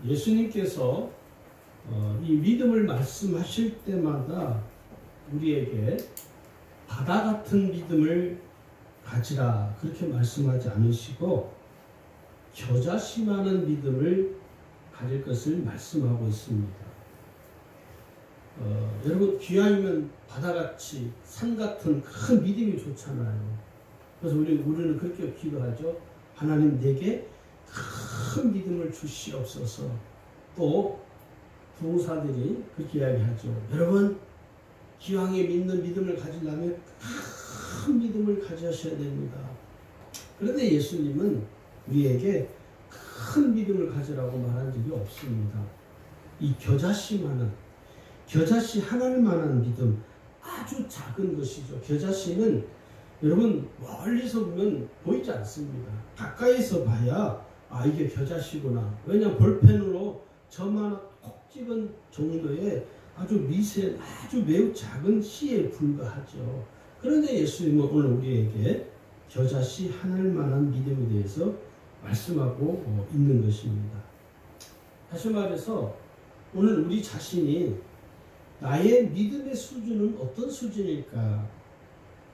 예수님께서 이 믿음을 말씀하실 때마다 우리에게 바다 같은 믿음을 가지라 그렇게 말씀하지 않으시고 겨자씨만한 믿음을 가질 것을 말씀하고 있습니다. 여러분 기왕이면 바다같이 산같은 큰 믿음이 좋잖아요. 그래서 우리는 그렇게 기도하죠. 하나님 내게 큰 믿음을 주시옵소서. 또 부흥사들이 그렇게 이야기하죠. 여러분 기왕에 믿는 믿음을 가지려면 큰 믿음을 가져셔야 됩니다. 그런데 예수님은 우리에게 큰 믿음을 가지라고 말한 적이 없습니다. 이 겨자씨 하나만한 믿음, 아주 작은 것이죠. 겨자씨는 여러분 멀리서 보면 보이지 않습니다. 가까이서 봐야 이게 겨자씨구나. 왜냐하면 볼펜으로 점 하나 콕 찍은 정도의 아주 미세, 아주 매우 작은 씨에 불과하죠. 그런데 예수님은 오늘 우리에게 겨자씨 하나만한 믿음에 대해서 말씀하고 있는 것입니다. 다시 말해서 오늘 우리 자신이 나의 믿음의 수준은 어떤 수준일까?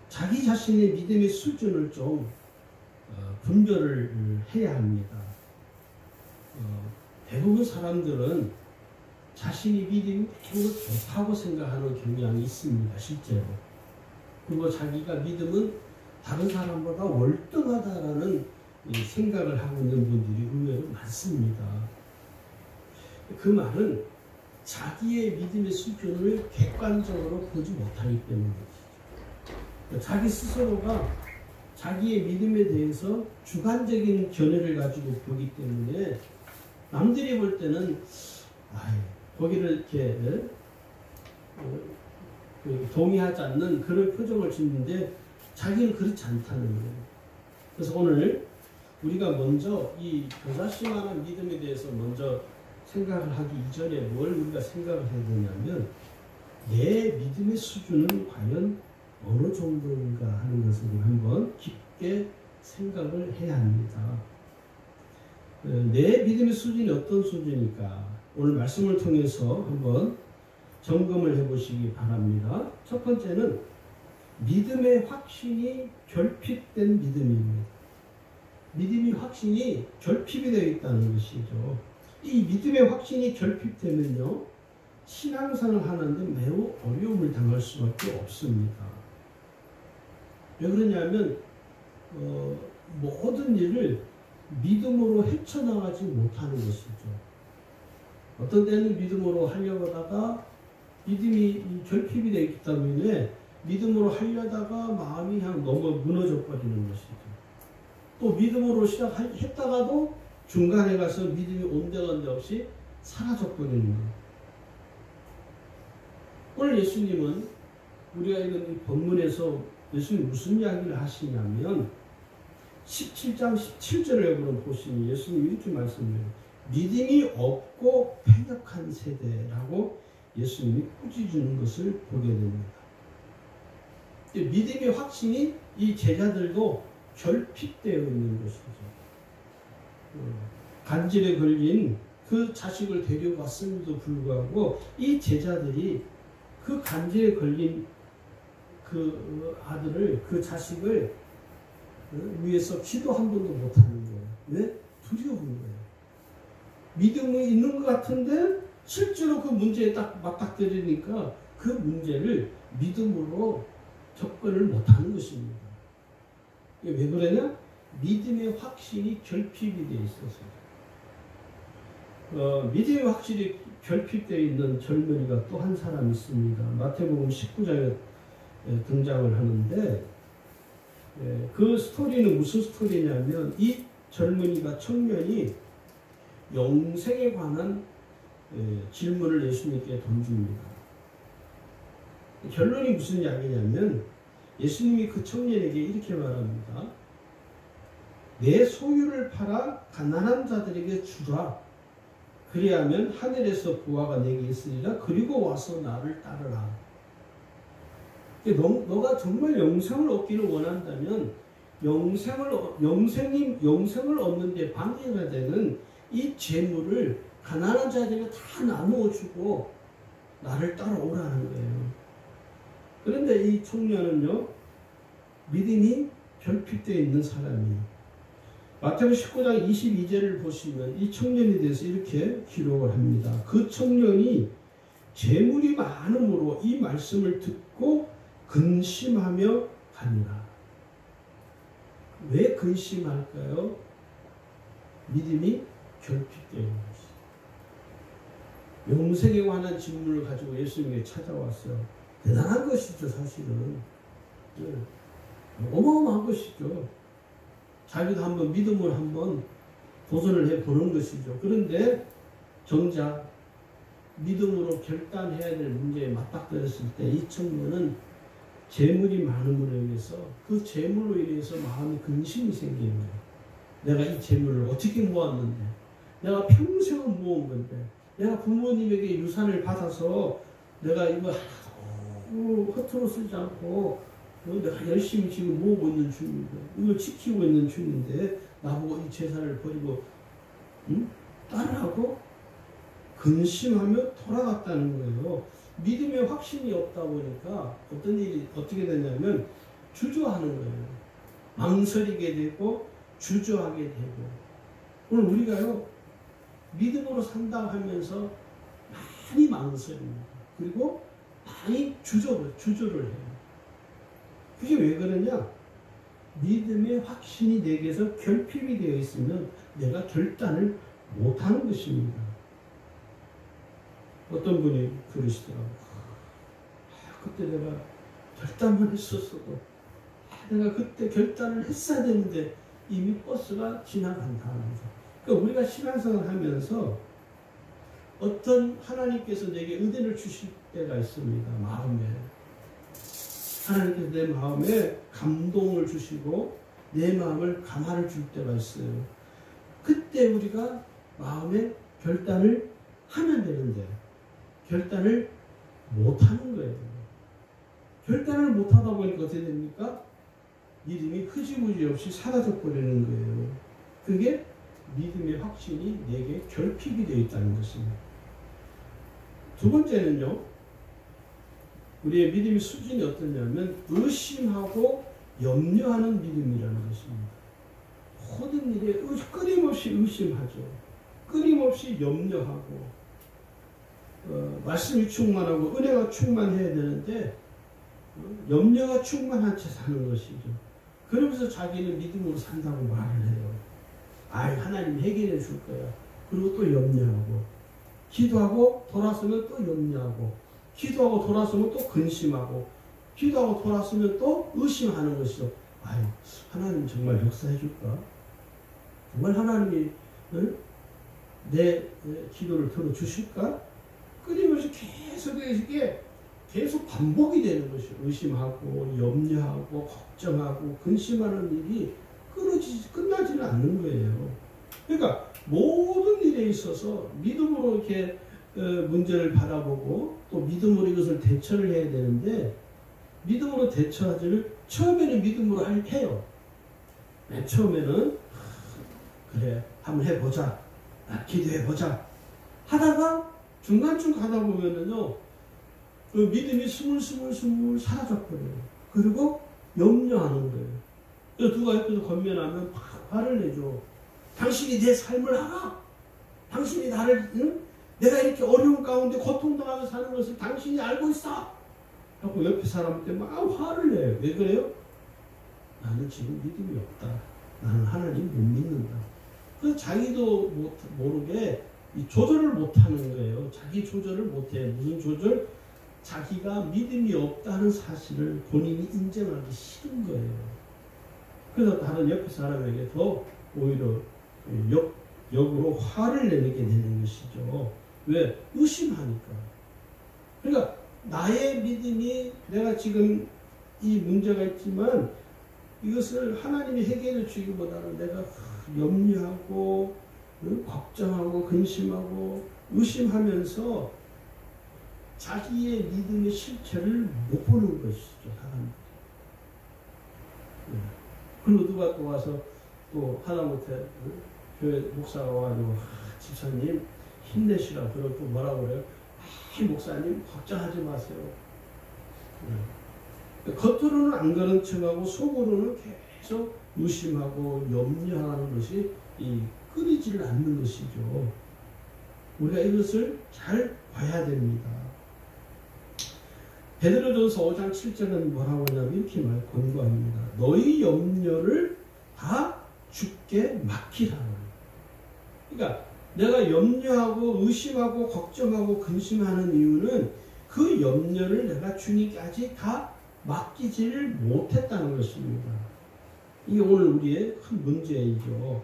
자기 자신의 믿음의 수준을 좀 분별을 해야 합니다. 대부분 사람들은 자신이 믿음이 매우 좋다고 생각하는 경향이 있습니다. 실제로. 그리고 자기가 믿음은 다른 사람보다 월등하다라는 생각을 하고 있는 분들이 의외로 많습니다. 그 말은 자기의 믿음의 수준을 객관적으로 보지 못하기 때문이죠. 자기 스스로가 자기의 믿음에 대해서 주관적인 견해를 가지고 보기 때문에 남들이 볼 때는 거기를 이렇게 동의하지 않는 그런 표정을 짓는데 자기는 그렇지 않다는 거예요. 그래서 오늘 우리가 먼저 이 겨자씨만한 믿음에 대해서 먼저 생각을 하기 이전에 뭘 우리가 생각을 해야 되냐면 내 믿음의 수준은 과연 어느 정도인가 하는 것을 한번 깊게 생각을 해야 합니다. 내 믿음의 수준이 어떤 수준일까? 오늘 말씀을 통해서 한번 점검을 해보시기 바랍니다. 첫 번째는 믿음의 확신이 결핍된 믿음입니다. 믿음이 확신이 결핍이 되어 있다는 것이죠. 이 믿음의 확신이 결핍되면요, 신앙생활을 하는데 매우 어려움을 당할 수밖에 없습니다. 왜 그러냐면 모든 일을 믿음으로 헤쳐나가지 못하는 것이죠. 어떤 때는 믿음으로 하려고 하다가 믿음이 결핍이 되어 있기 때문에 믿음으로 하려다가 마음이 그냥 너무 무너져 버리는 것이죠. 또 믿음으로 시작했다가도 중간에 가서 믿음이 온데간데 없이 사라져 버리는 거예요. 오늘 예수님은 우리가 읽은 이 본문에서 예수님이 무슨 이야기를 하시냐면 17장 17절을 여러분 보시면 예수님이 이렇게 말씀해요. 믿음이 없고 패역한 세대라고 예수님이 꾸짖는 것을 보게 됩니다. 믿음의 확신이 이 제자들도 결핍되어 있는 것이죠. 간질에 걸린 그 자식을 데려왔음에도 불구하고 이 제자들이 그 간질에 걸린 그 아들을, 그 자식을 위해서 기도 한 번도 못하는 거예요. 왜? 두려운 거예요. 믿음이 있는 것 같은데 실제로 그 문제에 딱 맞닥뜨리니까 그 문제를 믿음으로 접근을 못하는 것입니다. 왜 그러냐? 믿음의 확신이 결핍이 되어 있어서. 믿음의 확신이 결핍되어 있는 젊은이가 또 한 사람 있습니다. 마태복음 19장에 등장을 하는데 그 스토리는 무슨 스토리냐면 이 젊은이가 청년이 영생에 관한 질문을 예수님께 던집니다. 결론이 무슨 이야기냐면 예수님이 그 청년에게 이렇게 말합니다. 내 소유를 팔아 가난한 자들에게 주라. 그리하면 하늘에서 보화가 내게 있으리라. 그리고 와서 나를 따르라. 너가 정말 영생을 얻기를 원한다면 영생을 얻는 데 방해가 되는 이 재물을 가난한 자들에게 다 나누어 주고 나를 따라오라는 거예요. 그런데 이 청년은요, 믿음이 결핍되어 있는 사람이에요. 마태복음 19장 22절을 보시면 이 청년에 대해서 이렇게 기록을 합니다. 그 청년이 재물이 많음으로 이 말씀을 듣고 근심하며 가니라. 왜 근심할까요? 믿음이 결핍되어 있는 것이죠. 영생에 관한 질문을 가지고 예수님에게 찾아왔어요. 대단한 것이죠, 사실은. 어마어마한 것이죠. 자기도 한번 믿음을 한번 도전을 해보는 것이죠. 그런데 정작 믿음으로 결단해야 될 문제에 맞닥뜨렸을 때 이 청년은 재물이 많음으로 인해서 그 재물로 인해서 마음에 근심이 생기는 거예요. 내가 이 재물을 어떻게 모았는데, 내가 평생을 모은 건데, 내가 부모님에게 유산을 받아서 내가 이거 하나도 허투루 쓰지 않고 내가 열심히 지금 모으고 있는 중인데, 이걸 지키고 있는 중인데 나보고 이 재산을 버리고 따르라고 근심하며 돌아갔다는 거예요. 믿음의 확신이 없다 보니까 어떤 일이 어떻게 되냐면 주저하는 거예요. 망설이게 되고 주저하게 되고. 오늘 우리가요, 믿음으로 산다고 하면서 많이 망설입니다. 그리고 많이 주저를 해요. 그게 왜 그러냐? 믿음의 확신이 내게서 결핍이 되어 있으면 내가 결단을 못하는 것입니다. 어떤 분이 그러시더라고요. 그때 내가 결단만 했었어도, 내가 그때 결단을 했어야 되는데 이미 버스가 지나간다면서. 그러니까 우리가 신앙생활을 하면서 어떤 하나님께서 내게 은혜를 주실 때가 있습니다. 마음에. 하나님께서 내 마음에 감동을 주시고 내 마음을 감화를 줄 때가 있어요. 그때 우리가 마음에 결단을 하면 되는데 결단을 못하는 거예요. 결단을 못하다 보니까 어떻게 됩니까? 믿음이 흐지부지 없이 사라져 버리는 거예요. 그게 믿음의 확신이 내게 결핍이 되어 있다는 것입니다. 두 번째는요, 우리의 믿음의 수준이 어떠냐면 의심하고 염려하는 믿음이라는 것입니다. 모든 일에 끊임없이 의심하죠. 끊임없이 염려하고 말씀이 충만하고 은혜가 충만해야 되는데 염려가 충만한 채 사는 것이죠. 그러면서 자기는 믿음으로 산다고 말을 해요. 하나님 해결해 줄 거야. 그리고 또 염려하고 기도하고 돌아서면 또 염려하고 기도하고 돌아서면 또 근심하고 기도하고 돌아서면 또 의심하는 것이죠. 하나님 정말 역사해 줄까? 정말 하나님이 내 기도를 들어주실까? 끊임없이 계속 반복이 되는 것이죠. 의심하고 염려하고 걱정하고 근심하는 일이 끝나지는 않는 거예요. 그러니까 모든 일에 있어서 믿음으로 이렇게 문제를 바라보고 또 믿음으로 이것을 대처를 해야 되는데 믿음으로 대처하지를 처음에는 믿음으로 해요. 맨 처음에는 그래 한번 해보자, 기도해보자 하다가 중간쯤 가다 보면은요 그 믿음이 스물스물 사라져버려요. 그리고 염려하는 거예요. 그래서 누가 옆에서 권면하면 화를 내죠. 당신이 내 삶을 알아? 당신이 나를 내가 이렇게 어려운 가운데 고통당하며 사는 것을 당신이 알고 있어? 하고 옆에 사람한테 막 화를 내요. 왜 그래요? 나는 지금 믿음이 없다. 나는 하나님 못 믿는다. 그래서 자기도 모르게 이 조절을 못하는 거예요. 자기 조절을 못해. 무슨 조절? 자기가 믿음이 없다는 사실을 본인이 인정하기 싫은 거예요. 그래서 다른 옆에 사람에게 더 오히려 역으로 화를 내게 되는 것이죠. 왜? 의심하니까. 그러니까 나의 믿음이 내가 지금 이 문제가 있지만 이것을 하나님이 해결해 주기보다는 내가 염려하고 걱정하고 근심하고 의심하면서 자기의 믿음의 실체를 못 보는 것이죠. 사람들이. 그리고 누가 또 와서 또 하다못해 교회 목사가 와가지고 집사님 힘내시라. 그러고 뭐라고 그래요? 목사님 걱정하지 마세요. 겉으로는 안 그런 척하고 속으로는 계속 의심하고 염려하는 것이 끊이질 않는 것이죠. 우리가 이것을 잘 봐야 됩니다. 베드로전서 5장 7절은 뭐라고 하냐면 이렇게 권고합니다. 너희 염려를 다 주께 맡기라. 그러니까 내가 염려하고 의심하고 걱정하고 근심하는 이유는 그 염려를 내가 주님께 아직 다 맡기지를 못했다는 것입니다. 이게 오늘 우리의 큰 문제이죠.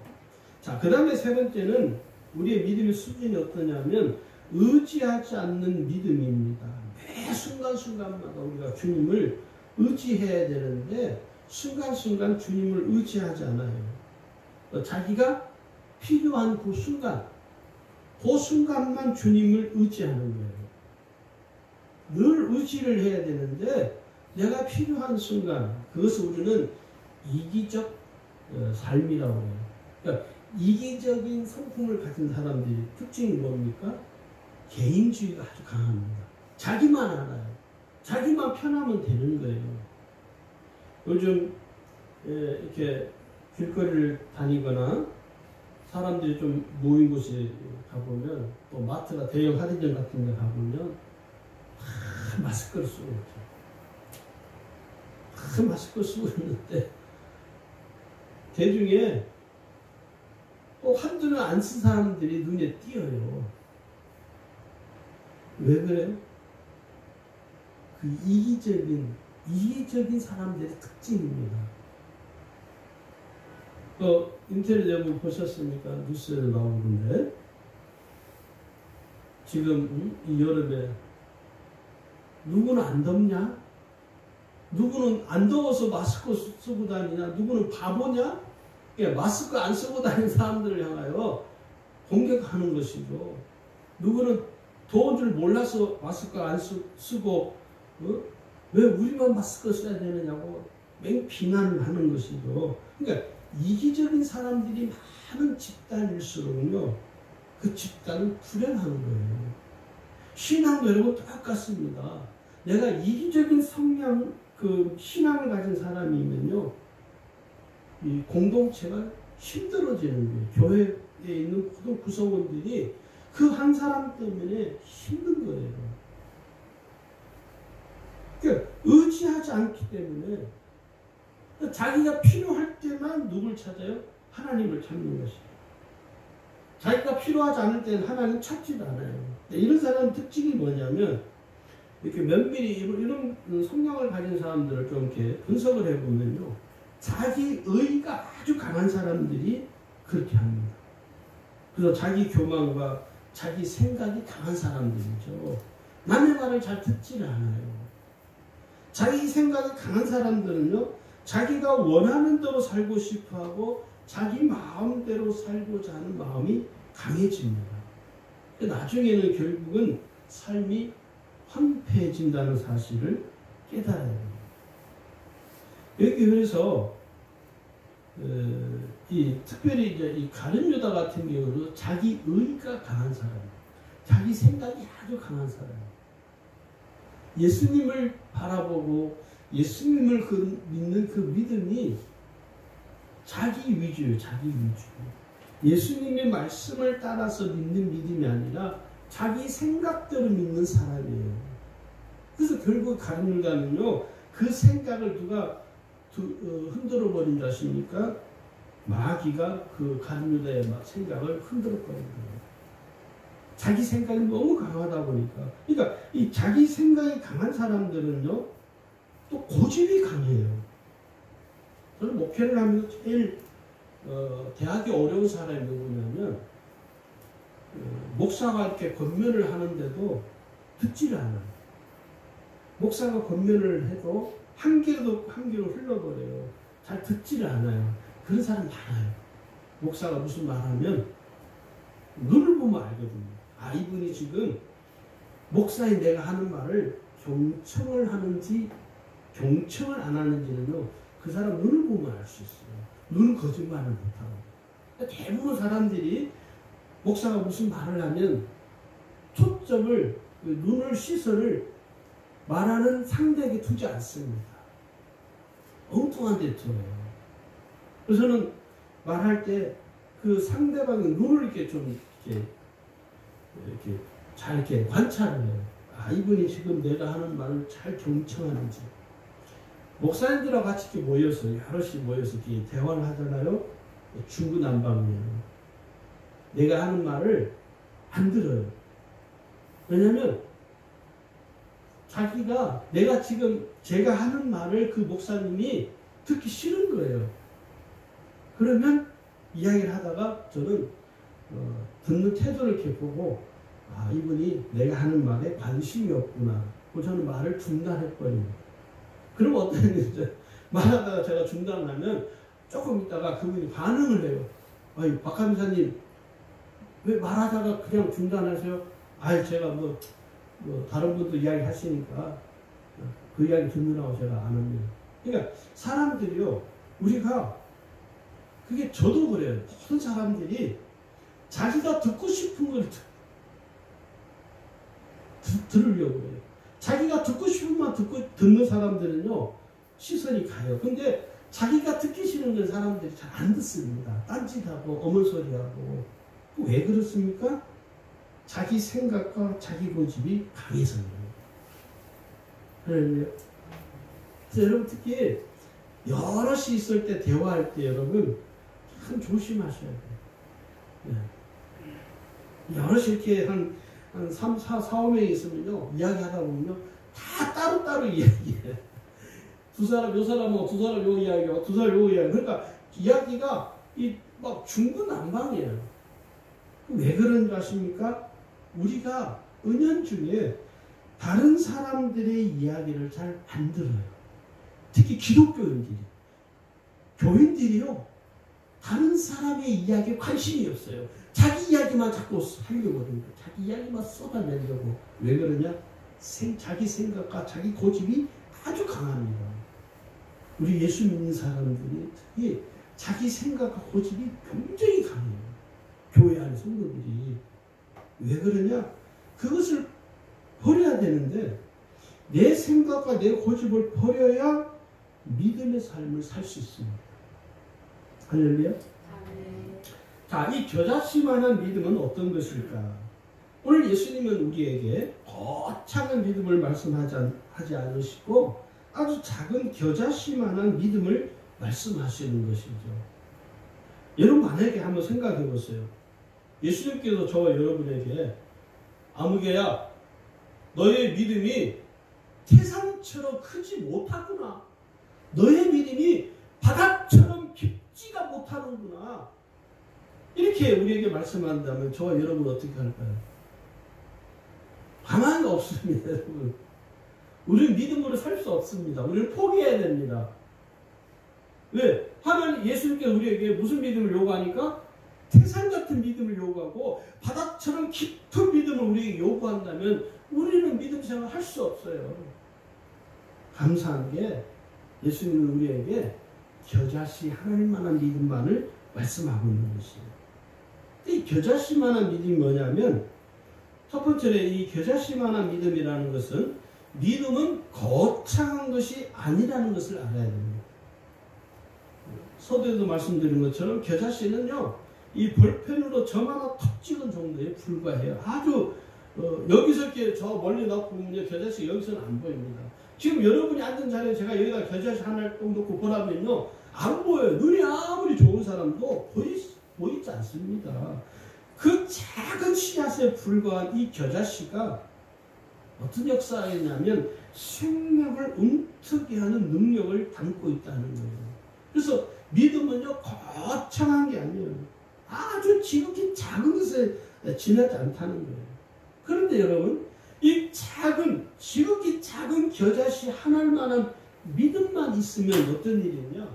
자, 그 다음에 세 번째는 우리의 믿음의 수준이 어떠냐면 의지하지 않는 믿음입니다. 매 순간순간마다 우리가 주님을 의지해야 되는데 순간순간 주님을 의지하지 않아요. 자기가 필요한 그 순간만 주님을 의지하는 거예요. 늘 의지를 해야 되는데 내가 필요한 순간, 그것을 우리는 이기적 삶이라고 해요. 그러니까 이기적인 성품을 가진 사람들의 특징이 뭡니까? 개인주의가 아주 강합니다. 자기만 알아요. 자기만 편하면 되는 거예요. 요즘 이렇게 길거리를 다니거나 사람들이 좀 모인 곳에 가보면, 또 마트나 대형 할인점 같은 데 가보면 마스크를 쓰고 있죠. 마스크 쓰고 있는데 대중에 또 한두는 안 쓴 사람들이 눈에 띄어요. 왜 그래요? 그 이기적인 사람들의 특징입니다. 인터넷에 한번 보셨습니까? 뉴스에 나오는데 지금 이 여름에 누구는 안 덥냐? 누구는 안 더워서 마스크 쓰고 다니냐? 누구는 바보냐? 마스크 안 쓰고 다니는 사람들을 향하여 공격하는 것이죠. 누구는 더운 줄 몰라서 마스크 안 쓰고 왜 우리만 마스크 써야 되느냐고 비난을 하는 것이죠. 그러니까 이기적인 사람들이 많은 집단일수록요, 그 집단은 불행한 거예요. 신앙도 여러분 똑같습니다. 내가 이기적인 성향, 신앙을 가진 사람이면요, 이 공동체가 힘들어지는 거예요. 교회에 있는 모든 구성원들이 그 한 사람 때문에 힘든 거예요. 그러니까 의지하지 않기 때문에 자기가 필요할 때만 누굴 찾아요? 하나님을 찾는 것이에요. 자기가 필요하지 않을 때는 하나님 찾지도 않아요. 이런 사람 특징이 뭐냐면, 이렇게 면밀히 이런 성향을 가진 사람들을 좀 이렇게 분석을 해보면요, 자기 의가 아주 강한 사람들이 그렇게 합니다. 그래서 자기 교만과 자기 생각이 강한 사람들이죠. 남의 말을 잘 듣지를 않아요. 자기 생각이 강한 사람들은요, 자기가 원하는 대로 살고 싶어하고 자기 마음대로 살고자 하는 마음이 강해집니다. 나중에는 결국은 삶이 황폐해진다는 사실을 깨달아야 됩니다. 여기 그래서 특별히 이제 이 가룟 유다 같은 경우는 자기 의가 강한 사람, 자기 생각이 아주 강한 사람, 예수님을 바라보고 예수님을 믿는 그 믿음이 자기 위주예요. 자기 위주. 예수님의 말씀을 따라서 믿는 믿음이 아니라 자기 생각대로 믿는 사람이에요. 그래서 결국 가룟 유다는요, 그 생각을 누가 흔들어 버린 줄 아십니까? 마귀가 그 가룟 유다의 생각을 흔들어 버린 거예요. 자기 생각이 너무 강하다 보니까. 그러니까 이 자기 생각이 강한 사람들은요, 또 고집이 강해요. 저는 목회를 하면서 제일 대하기 어려운 사람이 누구냐면, 목사가 이렇게 권면을 하는데도 듣지를 않아요. 목사가 권면을 해도 한 귀로 흘러버려요. 잘 듣지를 않아요. 그런 사람 많아요. 목사가 무슨 말하면 눈을 보면 알거든요. 아, 이분이 지금 목사인 내가 하는 말을 경청을 하는지 경청을 안 하는지는요, 그 사람 눈을 보면 알 수 있어요. 눈은 거짓말을 못하고. 대부분 사람들이 목사가 무슨 말을 하면 초점을, 눈을, 시선을 말하는 상대에게 두지 않습니다. 엉뚱한 데 둬요. 그래서 저는 말할 때 그 상대방의 눈을 이렇게 좀 이렇게 잘 이렇게 관찰을 해요. 아, 이분이 지금 내가 하는 말을 잘 경청하는지. 목사님들하고 같이 이렇게 모여서, 여럿이 모여서 이렇게 대화를 하잖아요. 중구난방이에요. 내가 하는 말을 안 들어요. 왜냐면 자기가, 내가 지금 제가 하는 말을 그 목사님이 듣기 싫은 거예요. 그러면 이야기를 하다가 저는 듣는 태도를 이렇게 보고, 아, 이분이 내가 하는 말에 관심이 없구나. 그래서 저는 말을 중단해버립니다. 그럼 어떤 일이죠? 말하다가 제가 중단을 하면 조금 있다가 그분이 반응을 해요. 아니, 박 간사님, 왜 말하다가 그냥 중단하세요? 아이, 제가 뭐 다른 분도 이야기 하시니까 그 이야기 듣느라고 제가 안 합니다. 그러니까 사람들이요, 우리가, 그게 저도 그래요. 모든 사람들이 자기가 듣고 싶은 걸 들으려고 해요. 자기가 듣고 싶은 말 듣는 사람들은요, 시선이 가요. 근데 자기가 듣기 싫은 건 사람들이 잘 안 듣습니다. 딴짓하고 어물소리하고. 왜 그렇습니까? 자기 생각과 자기 고집이 강해서요. 그래서 여러분, 특히 여럿이 있을 때, 대화할 때 여러분 참 조심하셔야 돼요. 여럿이 이렇게 한 3, 4, 5명이 있으면요, 이야기하다 보면요, 다 따로따로 이야기해요. 두 사람, 요 사람하고 두 사람 요 이야기하고 두 사람 요 이야기. 그러니까 이야기가 막 중구난방이에요. 왜 그런지 아십니까? 우리가 은연중에 다른 사람들의 이야기를 잘 안 들어요. 특히 기독교인들이. 교인들이요, 다른 사람의 이야기에 관심이 없어요. 자기 이야기만 자꾸 하려고 그러는 거예요. 자기 이야기만 쏟아내려고. 왜 그러냐? 자기 생각과 자기 고집이 아주 강합니다. 우리 예수 믿는 사람들이 특히 자기 생각과 고집이 굉장히 강해요. 교회 안의 성도들이. 왜 그러냐? 그것을 버려야 되는데, 내 생각과 내 고집을 버려야 믿음의 삶을 살 수 있습니다. 할렐루야? 자, 이 겨자씨만한 믿음은 어떤 것일까? 오늘 예수님은 우리에게 거창한 믿음을 말씀하지 않으시고 아주 작은 겨자씨만한 믿음을 말씀하시는 것이죠. 여러분, 만약에 한번 생각해 보세요. 예수님께서 저와 여러분에게, 아무개야, 너의 믿음이 태산처럼 크지 못하구나. 너의 믿음이 바다처럼 깊지가 못하는구나. 이렇게 우리에게 말씀한다면 저와 여러분 어떻게 할까요? 가망이 없습니다, 여러분. 우리는 믿음으로 살 수 없습니다. 우리는 포기해야 됩니다. 왜? 하나님, 예수님께서 우리에게 무슨 믿음을 요구하니까? 태산 같은 믿음을 요구하고 바다처럼 깊은 믿음을 우리에게 요구한다면 우리는 믿음 생활 할 수 없어요. 감사한 게 예수님은 우리에게 겨자씨 하나님만한 믿음만을 말씀하고 있는 것이에요. 이 겨자씨만한 믿음이 뭐냐면, 첫 번째로 이 겨자씨만한 믿음이라는 것은, 믿음은 거창한 것이 아니라는 것을 알아야 됩니다. 서두에도 말씀드린 것처럼 겨자씨는요, 이 볼펜으로 점 하나 턱 찍은 정도에 불과해요. 아주 여기서 이렇게 저 멀리 놓고는요, 겨자씨 여기서는 안 보입니다. 지금 여러분이 앉은 자리에 제가 여기다 겨자씨 하나 꼭 놓고 보라면요, 안 보여요. 눈이 아무리 좋은 사람도 보이지 않습니다. 그 작은 씨앗에 불과한 이 겨자씨가 어떤 역사였냐면 생명을 움트게 하는 능력을 담고 있다는 거예요. 그래서 믿음은요, 거창한 게 아니에요. 아주 지극히 작은 것에 지나지 않다는 거예요. 그런데 여러분, 이 지극히 작은 겨자씨 하나만한 믿음만 있으면 어떤 일이냐?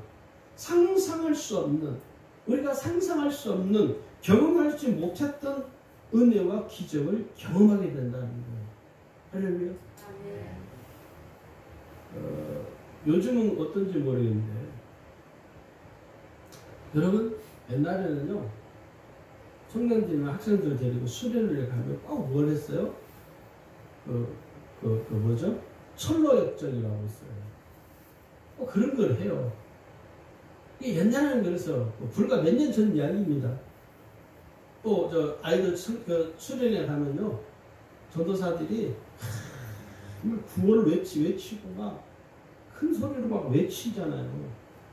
우리가 상상할 수 없는, 경험하지 못했던 은혜와 기적을 경험하게 된다는 거예요. 할렐루야. 요즘은 어떤지 모르겠는데, 여러분, 옛날에는요, 청년들이나 학생들 데리고 수련회를 가면 꼭 뭘 했어요? 뭐죠? 철로역정이라고 있어요. 그런 걸 해요. 이게 옛날에는 그래서 불과 몇 년 전 이야기입니다. 또 저 아이들 수련회 가면요, 전도사들이 구호를 외치고 막 큰 소리로 막 외치잖아요.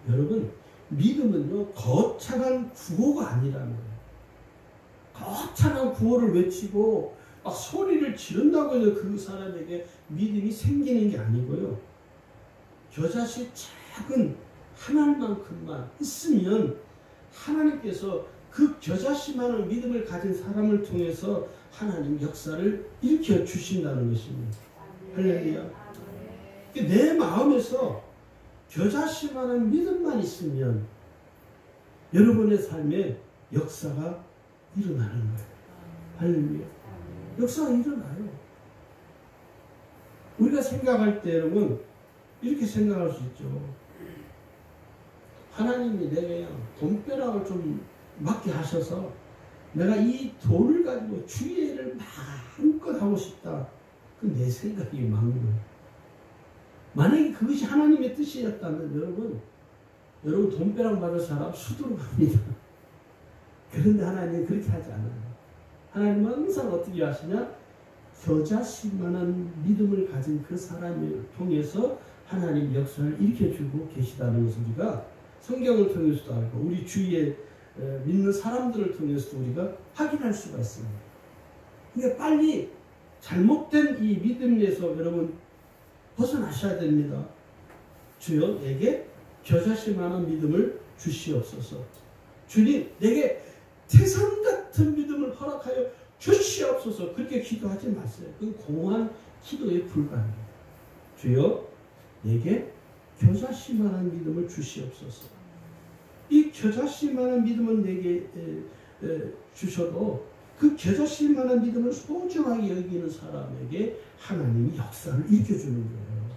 여러분, 믿음은요 거창한 구호가 아니라는 거예요. 거창한 구호를 외치고 막 소리를 지른다고 해서 그 사람에게 믿음이 생기는 게 아니고요, 겨자씨 작은 하나만큼만 있으면 하나님께서 그 겨자씨만한 믿음을 가진 사람을 통해서 하나님 역사를 일으켜 주신다는 것입니다. 할렐루야. 내 마음에서 겨자씨만한 믿음만 있으면 여러분의 삶에 역사가 일어나는 거예요. 할렐루야. 역사가 일어나요. 우리가 생각할 때 여러분 이렇게 생각할 수 있죠. 하나님이 내게 돈벼락을 좀 맞게 하셔서 내가 이 돈을 가지고 주의 일을 마음껏 하고 싶다. 그 내 생각이 많은 거예요. 만약에 그것이 하나님의 뜻이었다면 여러분 돈벼락 받을 사람 수두룩 합니다. 그런데 하나님은 그렇게 하지 않아요. 하나님은 항상 어떻게 하시냐? 겨자씨만한 믿음을 가진 그 사람을 통해서 하나님 역사를 일으켜주고 계시다는 것을 우리가 성경을 통해서도 알고 우리 주위에 믿는 사람들을 통해서도 우리가 확인할 수가 있습니다. 그러니까 빨리 잘못된 이 믿음에서 여러분 벗어나셔야 됩니다. 주여 내게 겨자씨만한 믿음을 주시옵소서. 주님 내게 태산 같은 믿음을 허락하여 주시옵소서. 그렇게 기도하지 마세요. 그건 공허한 기도에 불과합니다. 주여 내게 겨자씨만한 믿음을 주시옵소서. 이 겨자씨만한 믿음은 내게 주셔도 그 겨자씨만한 믿음을 소중하게 여기는 사람에게 하나님이 역사를 일으켜주는 거예요.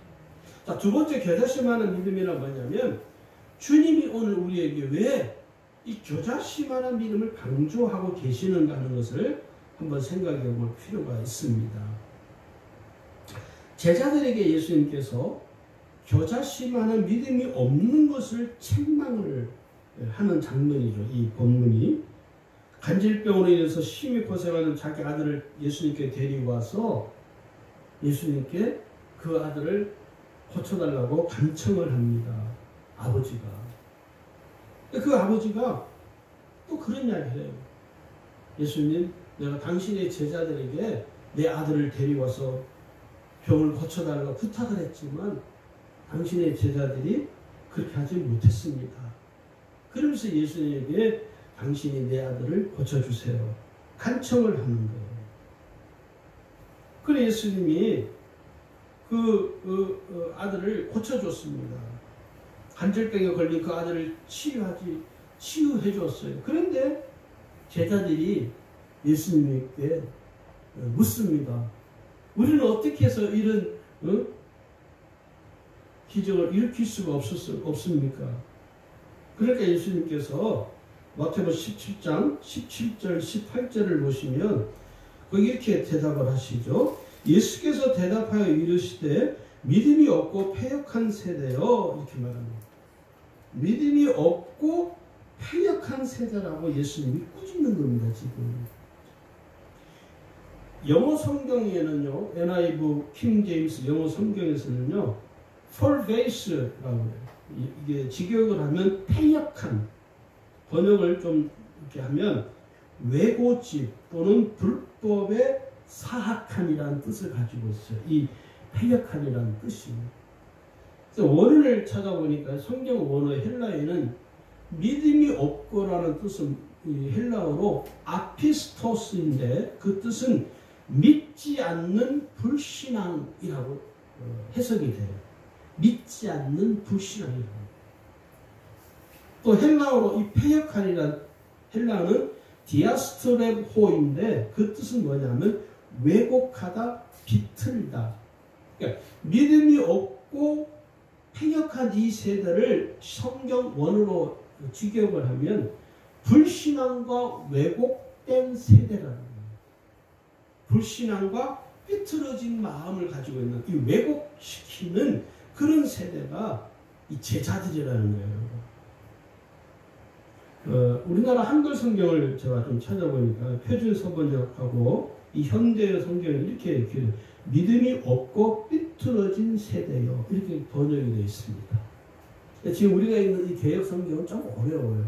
자, 두 번째 겨자씨만한 믿음이란 뭐냐면 주님이 오늘 우리에게 왜 이 겨자씨만한 믿음을 강조하고 계시는가 하는 것을 한번 생각해 볼 필요가 있습니다. 제자들에게 예수님께서 겨자씨만한 믿음이 없는 것을 책망을 하는 장면이죠. 이 본문이 간질병으로 인해서 심히 고생하는 자기 아들을 예수님께 데리고 와서 예수님께 그 아들을 고쳐달라고 간청을 합니다. 아버지가. 그 아버지가 또 그런 이야기를 해요. 예수님, 내가 당신의 제자들에게 내 아들을 데리고 와서 병을 고쳐달라고 부탁을 했지만 당신의 제자들이 그렇게 하지 못했습니다. 그러면서 예수님에게 당신이 내 아들을 고쳐주세요. 간청을 하는 거예요. 그래 예수님이 그 아들을 고쳐줬습니다. 관절병에 걸린 그 아들을 치유해 줬어요. 그런데 제자들이 예수님께 묻습니다. 우리는 어떻게 해서 이런 기적을 일으킬 수가 없습니까? 그러니까 예수님께서 마태복음 17장 17절 18절을 보시면 거기 이렇게 대답을 하시죠. 예수께서 대답하여 이르시되 믿음이 없고 패역한 세대여, 이렇게 말합니다. 믿음이 없고 패역한 세대라고 예수님이 꾸짖는 겁니다. 지금 영어 성경에는요, NIV 킹 제임스 영어 성경에서는요 perverse라고 해요. 이게 직역을 하면 패역한, 번역을 좀 이렇게 하면 왜고집 또는 불법의 사악함이라는 뜻을 가지고 있어요. 이 패역함이라는 뜻이. 그래서 원어를 찾아보니까 성경 원어 헬라에는 믿음이 없고라는 뜻은 헬라어로 아피스토스인데 그 뜻은 믿지 않는 불신앙이라고 해석이 돼요. 믿지 않는 불신앙이라고. 또 헬라어로 이 패역함이란 헬라어는 디아스토레호인데 그 뜻은 뭐냐면 왜곡하다, 비틀다. 그러니까 믿음이 없고 패역한 이 세대를 성경 원어로 직역을 하면 불신앙과 왜곡, 왜곡된 세대라는 거예요. 불신앙과 삐뚤어진 마음을 가지고 있는 이 왜곡시키는 그런 세대가 이 제자들이라는 거예요. 우리나라 한글 성경을 제가 좀 찾아보니까 표준 서번역하고 이 현대 성경이 이렇게 믿음이 없고 삐뚤어진 세대요. 이렇게 번역이 되어 있습니다. 지금 우리가 있는 이 개역 성경은 좀 어려워요.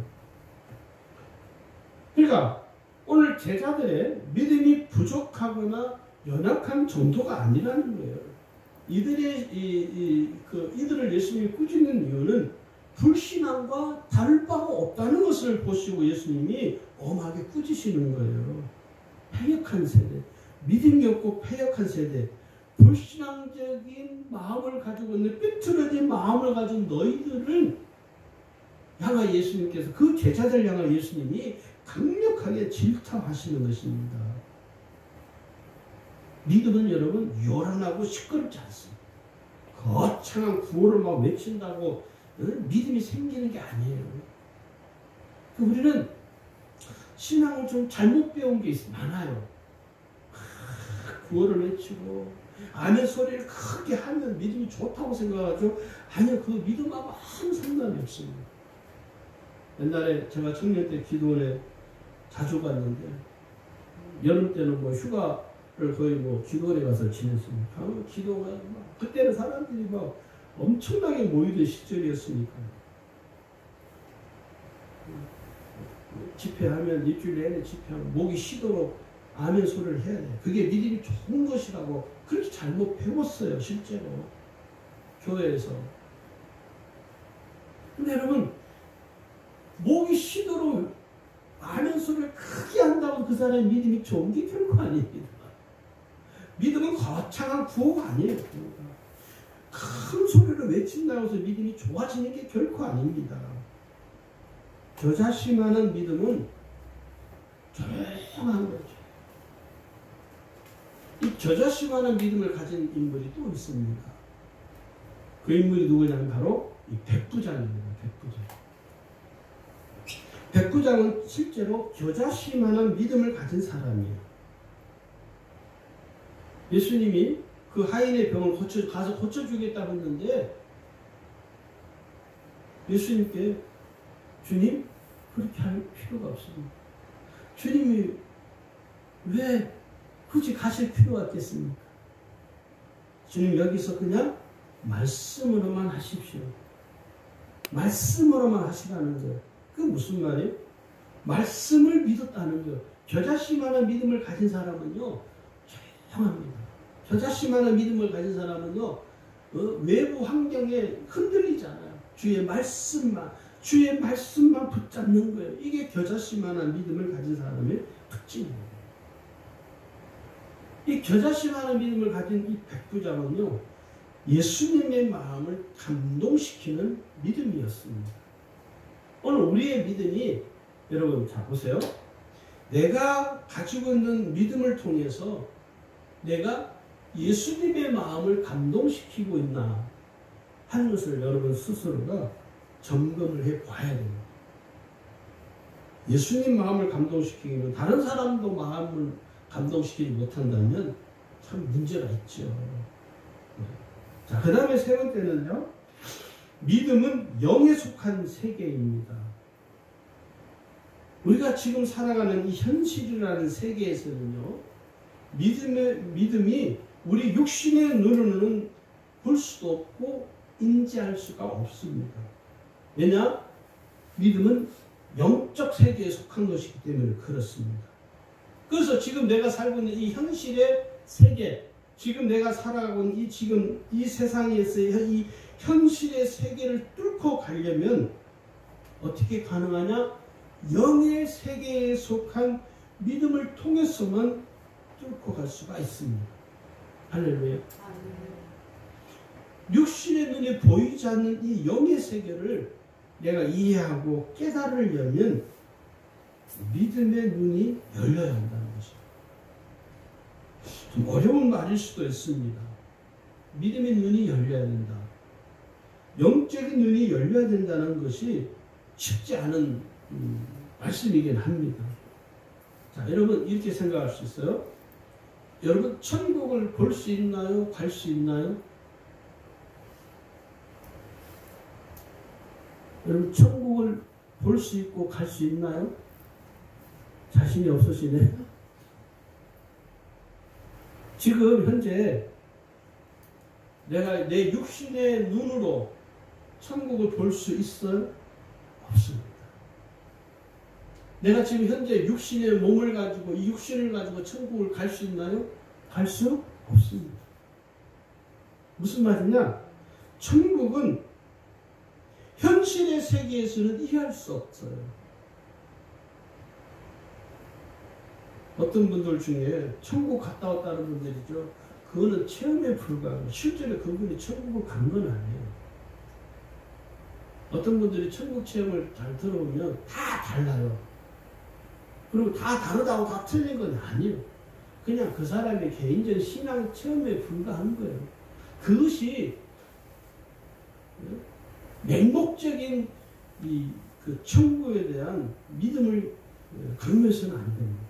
그러니까 오늘 제자들의 믿음이 부족하거나 연약한 정도가 아니라는 거예요. 이들을 예수님이 꾸짖는 이유는 불신앙과 다를 바가 없다는 것을 보시고 예수님이 엄하게 꾸짖으시는 거예요. 패역한 세대, 믿음이 없고 패역한 세대, 불신앙적인 마음을 가지고 있는 삐뚤어진 마음을 가진 너희들을 향하 예수님께서 그 제자들 향하 예수님이 강력하게 질타하시는 것입니다. 믿음은 여러분 요란하고 시끄럽지 않습니다. 거창한 구호를 막 외친다고 믿음이 생기는 게 아니에요. 우리는 신앙을 좀 잘못 배운 게 많아요. 구호를 외치고 아멘 소리를 크게 하면 믿음이 좋다고 생각하죠. 아니요, 그 믿음하고 아무 상관이 없습니다. 옛날에 제가 청년 때 기도원에 자주 갔는데 여름 때는 뭐 휴가를 거의 뭐 기도원에 가서 지냈습니다. 기도가 막 그때는 사람들이 막 엄청나게 모이던 시절이었으니까 집회하면 일주일 내내 집회하면 목이 쉬도록 아멘 소리를 해야 돼. 그게 믿음이 좋은 것이라고 그렇게 잘못 배웠어요. 실제로 교회에서. 근데 여러분 목이 쉬도록 아멘 소리를 크게 한다고 그 사람의 믿음이 좋은 게 결코 아닙니다. 믿음은 거창한 구호가 아니에요. 큰 소리를 외친다고 해서 믿음이 좋아지는 게 결코 아닙니다. 겨자씨만한 믿음은 조용한 거죠. 이 겨자씨만한 믿음을 가진 인물이 또 있습니다. 그 인물이 누구냐면 바로 이 백부장입니다. 백부장은 실제로 겨자씨만한 믿음을 가진 사람이에요. 예수님이 그 하인의 병을 가서 고쳐주겠다고 했는데 예수님께 주님 그렇게 할 필요가 없습니다. 주님이 왜 굳이 가실 필요가 있겠습니까? 주님 여기서 그냥 말씀으로만 하십시오. 말씀으로만 하시라는 거예요. 그게 무슨 말이에요? 말씀을 믿었다는 거예요. 겨자씨만한 믿음을 가진 사람은요 조용합니다. 겨자씨만한 믿음을 가진 사람은요 외부 환경에 흔들리지 않아요. 주의 말씀만 붙잡는 거예요. 이게 겨자씨만한 믿음을 가진 사람의 특징이에요. 이 겨자씨만한 믿음을 가진 이 백부장은요 예수님의 마음을 감동시키는 믿음이었습니다. 오늘 우리의 믿음이 여러분 자 보세요. 내가 가지고 있는 믿음을 통해서 내가 예수님의 마음을 감동시키고 있나 하는 것을 여러분 스스로가 점검을 해봐야 됩니다. 예수님 마음을 감동시키기는 다른 사람도 마음을 감동시키지 못한다면 참 문제가 있죠. 자, 그 다음에 세 번째는요. 믿음은 영에 속한 세계입니다. 우리가 지금 살아가는 이 현실이라는 세계에서는요. 믿음이 우리 육신의 눈으로는 볼 수도 없고 인지할 수가 없습니다. 왜냐? 믿음은 영적 세계에 속한 것이기 때문에 그렇습니다. 그래서 지금 내가 살고 있는 이 현실의 세계, 지금 내가 살아가고 있는 지금 이 세상에서의 이 현실의 세계를 뚫고 가려면 어떻게 가능하냐? 영의 세계에 속한 믿음을 통해서만 뚫고 갈 수가 있습니다. 할렐루야. 육신의 눈에 보이지 않는 이 영의 세계를 내가 이해하고 깨달으려면 믿음의 눈이 열려야 한다는 것입니다. 좀 어려운 말일 수도 있습니다. 믿음의 눈이 열려야 된다. 영적인 눈이 열려야 된다는 것이 쉽지 않은 말씀이긴 합니다. 자, 여러분 이렇게 생각할 수 있어요. 여러분 천국을 볼 수 있나요? 갈 수 있나요? 여러분 천국을 볼 수 있고 갈 수 있나요? 자신이 없으시네. 지금 현재 내가 내 육신의 눈으로 천국을 볼 수 있어요? 없습니다. 내가 지금 현재 육신의 몸을 가지고 이 육신을 가지고 천국을 갈 수 있나요? 갈 수 없습니다. 무슨 말이냐? 천국은 현실의 세계에서는 이해할 수 없어요. 어떤 분들 중에 천국 갔다 왔다는 분들이죠. 그거는 체험에 불과하고 실제로 그분이 천국을 간 건 아니에요. 어떤 분들이 천국 체험을 잘 들어오면 다 달라요. 그리고 다 다르다고 다 틀린 건 아니에요. 그냥 그 사람의 개인적인 신앙 체험에 불과한 거예요. 그것이 맹목적인 그 천국에 대한 믿음을 그러면서는 안 됩니다.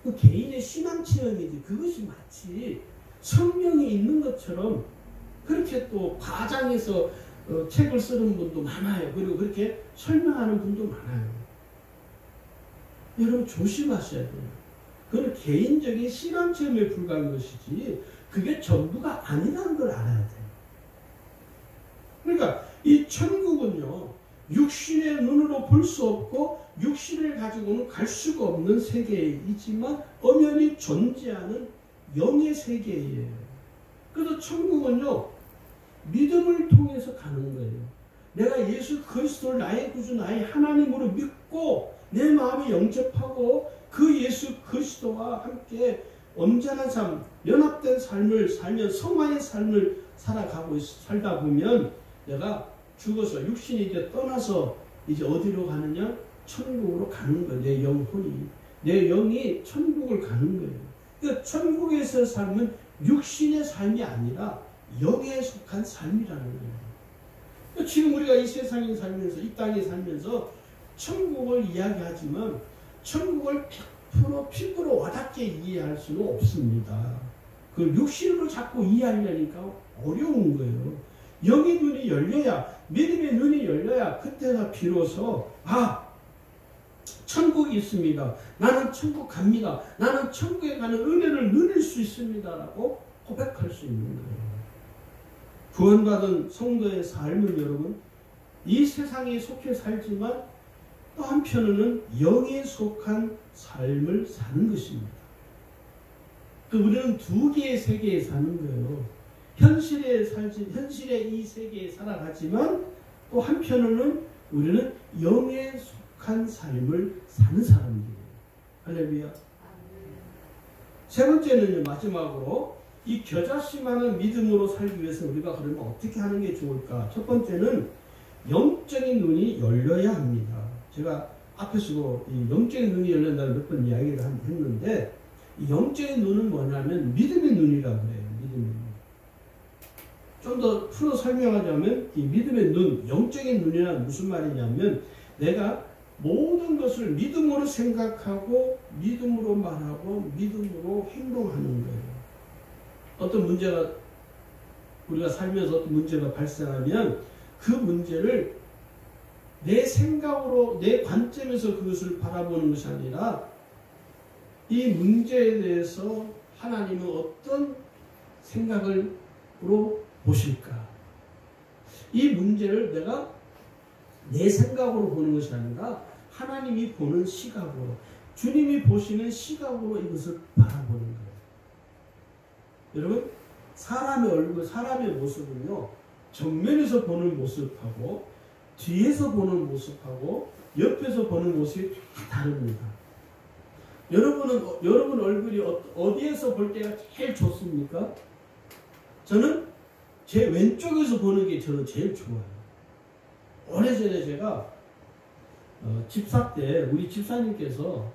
그 개인의 신앙 체험이지 그것이 마치 성경에 있는 것처럼 그렇게 또 과장해서 책을 쓰는 분도 많아요. 그리고 그렇게 설명하는 분도 많아요. 여러분 조심하셔야 돼요. 그건 개인적인 신앙 체험에 불과한 것이지 그게 전부가 아니라는 걸 알아야 돼요. 그러니까 이 천국은요. 육신의 눈으로 볼 수 없고 육신을 가지고는 갈 수가 없는 세계이지만 엄연히 존재하는 영의 세계예요. 그래서 천국은요. 믿음을 통해서 가는 거예요. 내가 예수 그리스도를 나의 구주 나의 하나님으로 믿고 내 마음에 영접하고 그 예수 그리스도와 함께 온전한 삶, 연합된 삶을 살면 성화의 삶을 살다 보면 내가 죽어서 육신이 이제 떠나서 이제 어디로 가느냐? 천국으로 가는 거예요. 내 영혼이. 내 영이 천국을 가는 거예요. 그러니까 천국에서 삶은 육신의 삶이 아니라 영에 속한 삶이라는 거예요. 그러니까 지금 우리가 이 세상에 살면서 이 땅에 살면서 천국을 이야기하지만 천국을 100% 피부로 와닿게 이해할 수는 없습니다. 그 육신으로 자꾸 이해하려니까 어려운 거예요. 영의 눈이 열려야 믿음의 눈이 열려야 그때가 비로소 천국이 있습니다. 나는 천국 갑니다. 나는 천국에 가는 은혜를 누릴 수 있습니다. 라고 고백할 수 있는 거예요. 구원받은 성도의 삶은 여러분 이 세상에 속해 살지만 또 한편으로는 영에 속한 삶을 사는 것입니다. 우리는 두 개의 세계에 사는 거예요. 현실의 이 세계에 살아가지만 또 한편으로는 우리는 영에 속한 삶을 사는 사람들이에요. 할렐루야. 세 번째는요, 마지막으로 이 겨자씨만한 믿음으로 살기 위해서 우리가 그러면 어떻게 하는 게 좋을까? 첫 번째는 영적인 눈이 열려야 합니다. 제가 앞에서도 이 영적인 눈이 열린다는 몇 번 이야기를 했는데 이 영적인 눈은 뭐냐면 믿음의 눈이라고 그래요. 믿음의 눈. 좀 더 풀어 설명하자면 이 믿음의 눈, 영적인 눈이란 무슨 말이냐면 내가 모든 것을 믿음으로 생각하고 믿음으로 말하고 믿음으로 행동하는 거예요. 어떤 문제가 우리가 살면서 어떤 문제가 발생하면 그 문제를 내 생각으로 내 관점에서 그것을 바라보는 것이 아니라 이 문제에 대해서 하나님은 어떤 생각으로 보실까? 이 문제를 내가 내 생각으로 보는 것이 아니라 하나님이 보는 시각으로 주님이 보시는 시각으로 이것을 바라보는 거예요. 여러분 사람의 얼굴, 사람의 모습은요 정면에서 보는 모습하고 뒤에서 보는 모습하고 옆에서 보는 모습이 다 다릅니다. 여러분 얼굴이 어디에서 볼 때가 제일 좋습니까? 저는 제 왼쪽에서 보는 게 저는 제일 좋아요. 오래전에 제가 집사 때 우리 집사님께서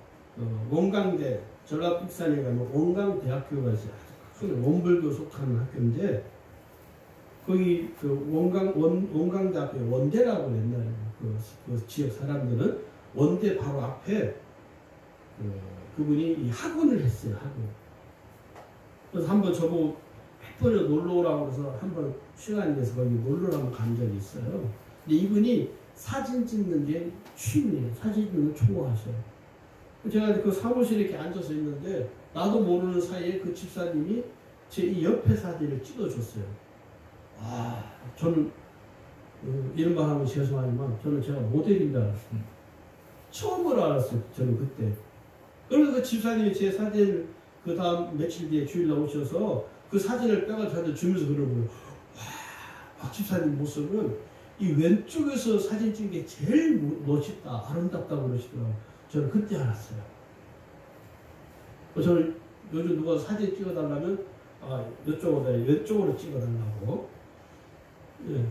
원광대 전라도 익산에 가면 원광대학교가 있어요. 원불교 속하는 학교인데 거기 그 원광대학교 원대라고 옛날에 그 지역 사람들은 원대 바로 앞에 그분이 이 학원을 했어요. 학원. 그래서 한번 저보고 100번을 놀러 오라고 해서 한번 시간이 돼서 거기 놀러 한번 간 적이 있어요. 근데 이분이 사진 찍는 게 취미예요. 사진 찍는 걸 좋아하셔요. 제가 그 사무실에 이렇게 앉아서 있는데 나도 모르는 사이에 그 집사님이 제 이 옆에 사진을 찍어줬어요. 아, 저는 이런 말 하면 죄송하지만 저는 제가 모델인 줄 알았어요. 처음으로 알았어요. 저는 그때. 그래서 그 집사님이 제 사진 그 다음 며칠 뒤에 주일날 오셔서 그 사진을 빼가 저한테 주면서 그러고요. 와, 박 집사님 모습은 이 왼쪽에서 사진 찍은 게 제일 멋있다, 아름답다고 그러시더라고요. 저는 그때 알았어요. 저는 요즘 누가 사진 찍어달라면 이쪽으로 왼쪽으로 찍어달라고. 예.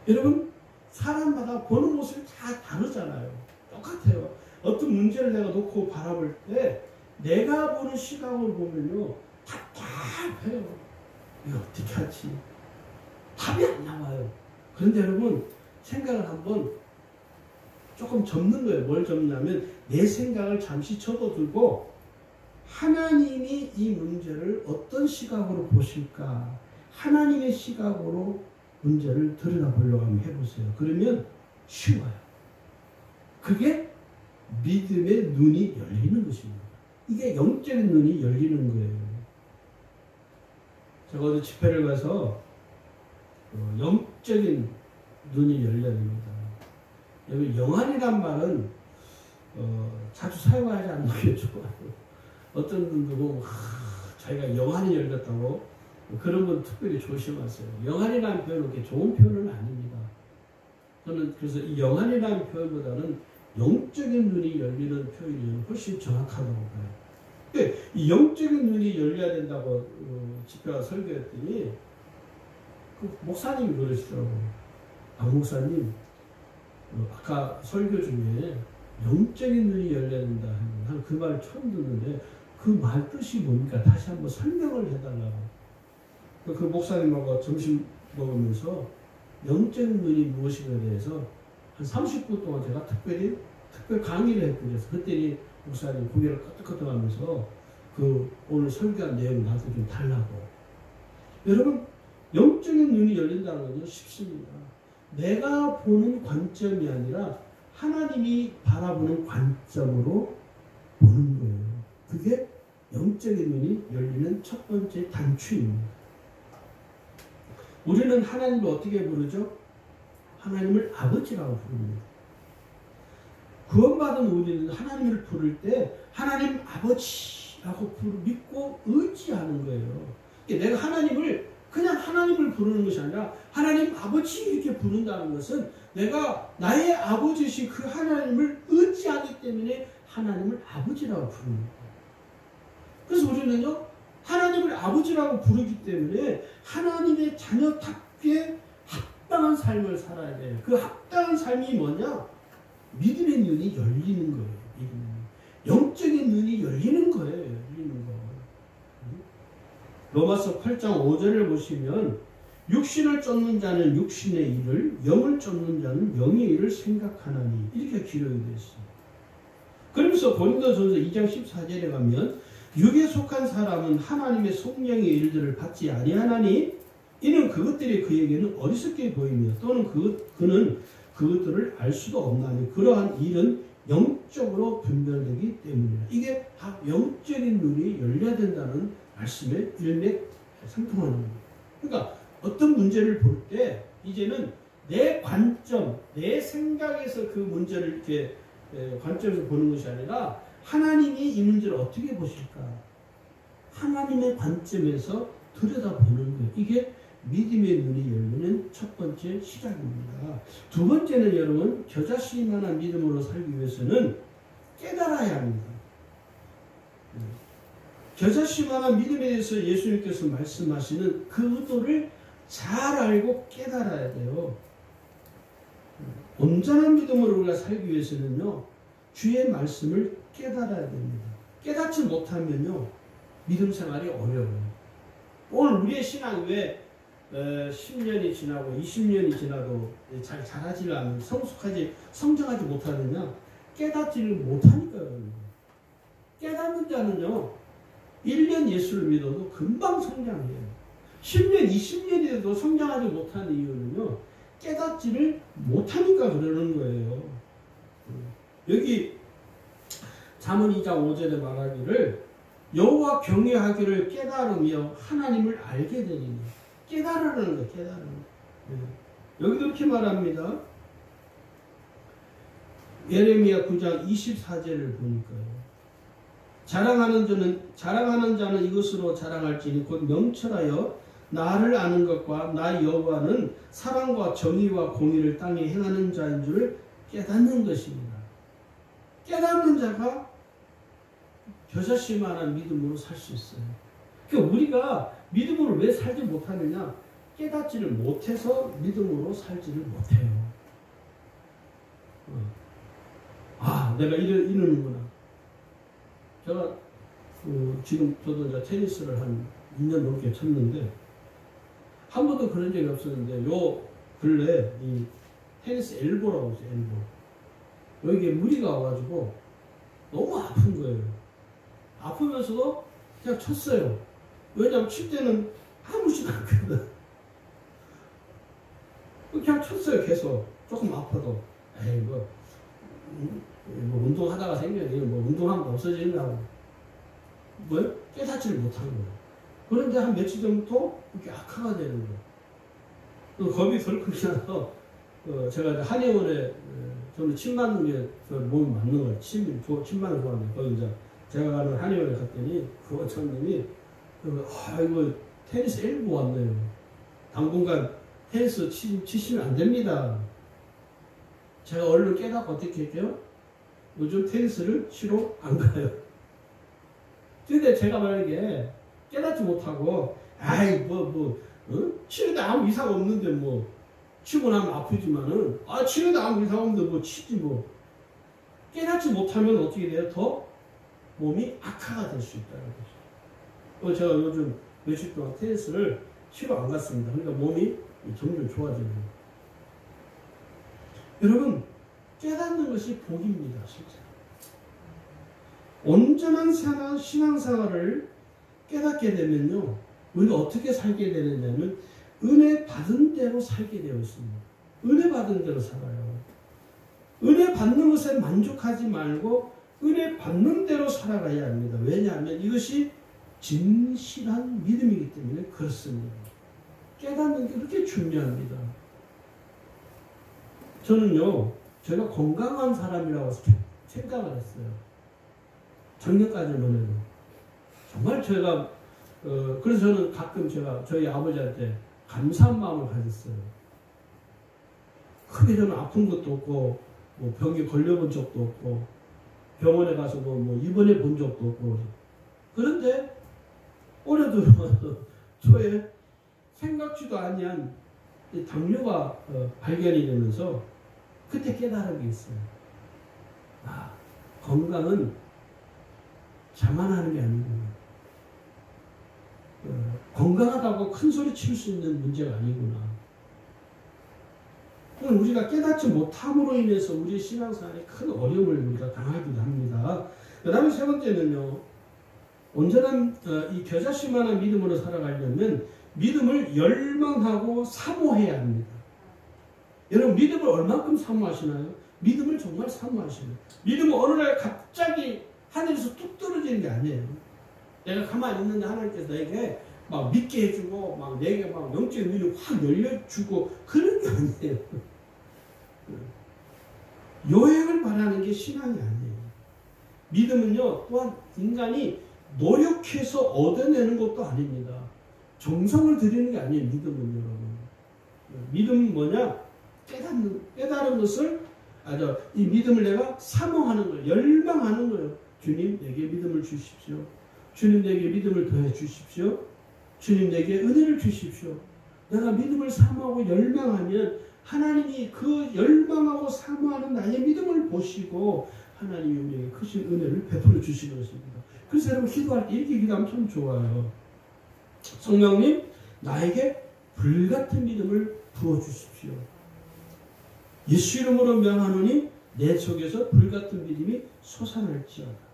여러분 사람마다 보는 모습이 다 다르잖아요. 똑같아요. 어떤 문제를 내가 놓고 바라볼 때 내가 보는 시각으로 보면요 답답해요. 이거 어떻게 하지? 답이 안 나와요. 그런데 여러분 생각을 한번 조금 접는 거예요. 뭘 접냐면 내 생각을 잠시 접어두고 하나님이 이 문제를 어떤 시각으로 보실까? 하나님의 시각으로 문제를 들여다보려고 한번 해보세요. 그러면 쉬워요. 그게 믿음의 눈이 열리는 것입니다. 이게 영적인 눈이 열리는 거예요. 제가 어제 집회를 가서 영적인 눈이 열려야 됩니다. 여기 영안이란 말은 자주 사용하지 않는 게 좋아요. 어떤 분도 보면 자기가 영안이 열렸다고 그런 건 특별히 조심하세요. 영안이라는 표현은 그렇게 좋은 표현은 아닙니다. 저는 그래서 이 영안이라는 표현보다는 영적인 눈이 열리는 표현이 훨씬 정확하다고 봐요. 근데 이 영적인 눈이 열려야 된다고 집회가 설교했더니 그 목사님이 그러시더라고요. 박 목사님 아까 설교 중에 영적인 눈이 열려야 된다. 나는 그 말을 처음 듣는데 그 말 뜻이 뭡니까? 다시 한번 설명을 해달라고. 그 목사님하고 점심 먹으면서 영적인 눈이 무엇인가에 대해서 한 30분 동안 제가 특별 강의를 했거든요. 그랬더니 목사님 고개를 끄덕끄덕하면서 그 오늘 설교한 내용을 나한테 좀 달라고. 여러분 영적인 눈이 열린다는 것은 쉽습니다. 내가 보는 관점이 아니라 하나님이 바라보는 관점으로 보는 거예요. 그게 영적인 눈이 열리는 첫 번째 단추입니다. 우리는 하나님을 어떻게 부르죠? 하나님을 아버지라고 부릅니다. 구원받은 우리는 하나님을 부를 때 하나님 아버지라고 믿고 의지하는 거예요. 내가 하나님을 그냥 하나님을 부르는 것이 아니라 하나님 아버지 이렇게 부른다는 것은 내가 나의 아버지신 그 하나님을 의지하기 때문에 하나님을 아버지라고 부르는 거예요. 그래서 우리는요 하나님을 아버지라고 부르기 때문에 하나님의 자녀답게 합당한 삶을 살아야 돼요. 그 합당한 삶이 뭐냐? 믿음의 눈이 열리는 거예요. 영적인 눈이 열리는 거예요. 열리는 거. 로마서 8장 5절을 보시면 육신을 쫓는 자는 육신의 일을, 영을 쫓는 자는 영의 일을 생각하나니 이렇게 기록이 되어 있습니다. 그러면서 고린도전서 2장 14절에 가면 육에 속한 사람은 하나님의 성령의 일들을 받지 아니하나니 이는 그것들이 그에게는 어리석게 보이며 또는 그는 그것들을 알 수도 없나니 그러한 일은 영적으로 분별되기 때문이다. 이게 다 영적인 눈이 열려야 된다는 말씀에 일맥상통하는 겁니다. 그러니까 어떤 문제를 볼 때 이제는 내 관점, 내 생각에서 그 문제를 이렇게 관점에서 보는 것이 아니라 하나님이 이 문제를 어떻게 보실까? 하나님의 관점에서 들여다보는 거예요. 이게 믿음의 눈이 열리는 첫 번째 시작입니다. 두 번째는 여러분 겨자씨만한 믿음으로 살기 위해서는 깨달아야 합니다. 겨자씨만한 믿음에 대해서 예수님께서 말씀하시는 그 의도를 잘 알고 깨달아야 돼요. 온전한 믿음으로 우리가 살기 위해서는요 주의 말씀을 깨달아야 됩니다. 깨닫지 못하면요 믿음 생활이 어려워요. 오늘 우리의 신앙 왜 10년이 지나고 20년이 지나도 잘 자라지를 않는 성숙하지 성장하지 못하느냐? 깨닫지를 못하니까요. 깨닫는 자는요 1년 예수를 믿어도 금방 성장해요. 10년 20년이 돼도 성장하지 못하는 이유는요 깨닫지를 못하니까 그러는 거예요. 여기 잠언 2장 5절에 말하기를 여호와 경외하기를 깨달으며 하나님을 알게 되니 깨달으라는 거예요. 깨달으는 거예요. 여기도 이렇게 말합니다. 예레미야 9장 24절을 보니까요. 자랑하는 자는 이것으로 자랑할지니 곧 명철하여 나를 아는 것과 나 여호와는 사랑과 정의와 공의를 땅에 행하는 자인 줄 깨닫는 것입니다. 깨닫는 자가 겨자씨만한 믿음으로 살 수 있어요. 그러니까 우리가 믿음으로 왜 살지 못하느냐? 깨닫지를 못해서 믿음으로 살지를 못해요. 내가 이러는구나. 제가 지금 저도 이제 테니스를 한 2년 넘게 쳤는데 한 번도 그런 적이 없었는데 요 근래 이 테니스 엘보라고 있어요. 엘보. 여기에 무리가 와가지고 너무 아픈 거예요. 아프면서도 그냥 쳤어요. 왜냐면 칠 때는 아무렇지도 않거든. 그냥 쳤어요. 계속. 조금 아파도. 에이 뭐 운동하다가 생겨요. 뭐 운동하면 없어지는다고. 뭐 깨닫지를 못하는 거예요. 그런데 한 며칠 전부터 이렇게 악화가 되는 거예요. 겁이 덜컥 나서 제가 이제 한의원에 저는 침 맞는 게 몸에 맞는 거예요. 침 맞는 거 좋아하는데 거기 이제 제가 가는 한의원에 갔더니 그 원장님이 이거 테니스 엘보 왔네요. 당분간 테니스 치시면 안 됩니다. 제가 얼른 깨닫고 어떻게 할게요? 요즘 테니스를 치러 안 가요. 근데 제가 만약에 깨닫지 못하고 치는데 아무 이상 없는데 뭐 치고 나면 아프지만은 치는데 아무 이상 없는데 뭐 치지 뭐. 깨닫지 못하면 어떻게 돼요? 더 몸이 악화가 될 수 있다는 거죠. 제가 요즘 며칠 동안 테니스를 치러 안 갔습니다. 그러니까 몸이 점점 좋아지는 거예요. 여러분 깨닫는 것이 복입니다. 실제 온전한 신앙생활을 깨닫게 되면요 우리가 어떻게 살게 되느냐면 은혜 받은 대로 살게 되어 있습니다. 은혜 받은 대로 살아요. 은혜 받는 것에 만족하지 말고 은혜 받는 대로 살아가야 합니다. 왜냐하면 이것이 진실한 믿음이기 때문에 그렇습니다. 깨닫는 게 그렇게 중요합니다. 저는요 제가 건강한 사람이라고 생각을 했어요. 작년까지만 해도. 정말 제가 그래서 저는 가끔 제가 저희 아버지한테 감사한 마음을 가졌어요. 크게 저는 아픈 것도 없고 뭐 병에 걸려본 적도 없고 병원에 가서 뭐 입원해 본 적도 없고. 그런데 올해 들어와서 저의 생각지도 아니한 당뇨가 발견이 되면서 그때 깨달은 게 있어요. 건강은 자만하는 게 아니구나. 건강하다고 큰 소리 칠 수 있는 문제가 아니구나. 우리가 깨닫지 못함으로 인해서 우리의 신앙생활에 큰 어려움을 우리가 당하기도 합니다. 그 다음에 세 번째는요. 온전한 이 겨자씨만한 믿음으로 살아가려면 믿음을 열망하고 사모해야 합니다. 여러분 믿음을 얼만큼 사모하시나요? 믿음을 정말 사모하시나요? 믿음은 어느 날 갑자기 하늘에서 뚝 떨어지는 게 아니에요. 내가 가만히 있는데 하나님께서 내게 막 믿게 해주고 막 내게 막 영적인 눈이 확 열려주고 그런 게 아니에요. 요행을 바라는 게 신앙이 아니에요. 믿음은요 또한 인간이 노력해서 얻어내는 것도 아닙니다. 정성을 들이는 게 아니에요. 믿음은 여러분. 믿음은 뭐냐? 깨달은 것을 이 믿음을 내가 사모하는 거예요. 열망하는 거예요. 주님 내게 믿음을 주십시오. 주님 내게 믿음을 더해 주십시오. 주님 내게 은혜를 주십시오. 내가 믿음을 사모하고 열망하면 하나님이 그 열망하고 사모하는 나의 믿음을 보시고 하나님이 우리에게 크신 은혜를 베풀어 주시는 것입니다. 그래서 여러분 기도할 때 이렇게 기도하면 참 좋아요. 성령님 나에게 불같은 믿음을 부어주십시오. 예수 이름으로 명하노니 내 속에서 불같은 믿음이 솟아날지어다.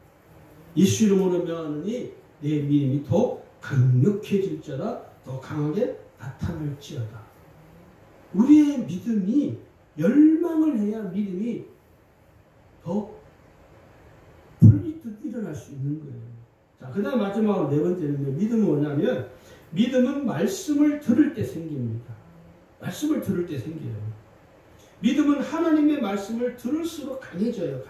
예수 이름으로 명하느니 내 믿음이 더 강력해질지어다. 더 강하게 나타날지어다. 우리의 믿음이 열망을 해야 믿음이 더 풀리듯 일어날 수 있는 거예요. 자, 그 다음 마지막으로 네 번째는요. 믿음은 뭐냐면 믿음은 말씀을 들을 때 생깁니다. 말씀을 들을 때 생겨요. 믿음은 하나님의 말씀을 들을수록 강해져요.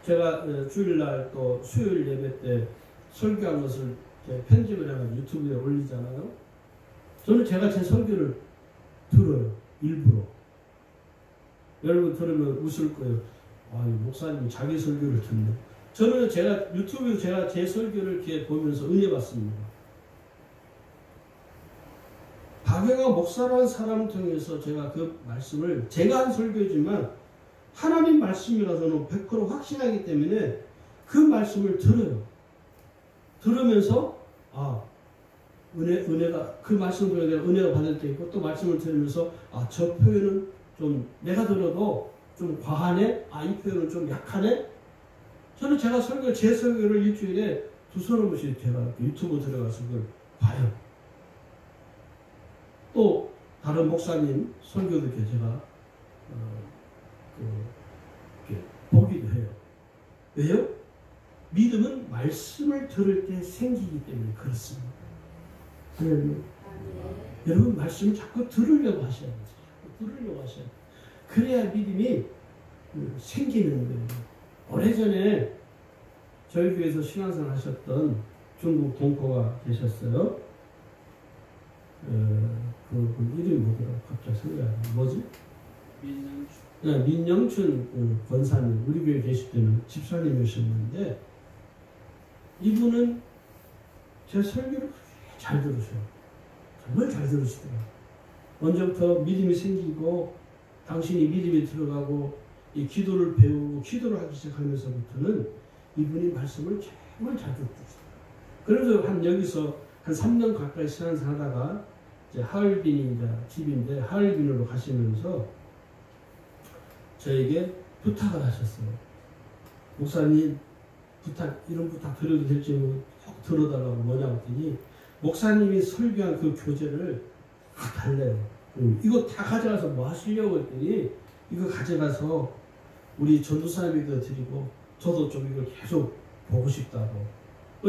제가 주일날 또 수요일 예배 때 설교한 것을 편집을 해서 유튜브에 올리잖아요. 저는 제가 제 설교를 들어요. 일부러. 여러분 들으면 웃을 거예요. 아, 목사님이 자기 설교를 듣네. 저는 제가 유튜브에서 제가 제 설교를 이렇게 보면서 은혜 받습니다. 박영하 목사라는 사람을 통해서 제가 그 말씀을 제가 한 설교지만 하나님 말씀이라서는 100% 확신하기 때문에 그 말씀을 들어요. 들으면서 은혜가 그 말씀을 들어야 내가 은혜가 받을 때 있고 또 말씀을 들으면서 저 표현은 좀 내가 들어도 좀 과하네. 이 표현은 좀 약하네. 저는 제가 제 설교를 일주일에 2-3 번씩 제가 유튜브 들어가서 그걸 봐요. 또 다른 목사님 설교도 이렇게 제가 이렇게 보기도 해요. 왜요? 믿음은 말씀을 들을 때 생기기 때문에 그렇습니다. 여러분 말씀을 자꾸 들으려고 하셔야 돼요. 들으려고 하셔야 돼요. 그래야 믿음이 생기는 거예요. 오래전에 저희 교회에서 신앙생활 하셨던 중국 동포가 계셨어요. 그 이름이 뭐더라고 갑자기 생각이 안 나. 뭐지? 민영춘 권사님, 우리 교회 계실 때는 집사님이셨는데 이분은 제 설교를 잘 들으셔요. 정말 잘 들으시더라고요. 먼저부터 믿음이 생기고 당신이 믿음이 들어가고 이 기도를 배우고 기도를 하기 시작하면서부터는 이분이 말씀을 정말 잘 듣더라고요. 그래서 여기서 한 3년 가까이 신앙생활 하다가 이제 하얼빈이 이제 집인데 하얼빈으로 가시면서 저에게 부탁을 하셨어요. 목사님 이런 부탁 드려도 될지 꼭 들어달라고 뭐냐고 했더니 목사님이 설교한 그 교재를 다 달래요. 이거 다 가져가서 뭐 하시려고 했더니 이거 가져가서 우리 전도사님에게 드리고 저도 좀 이걸 계속 보고 싶다고.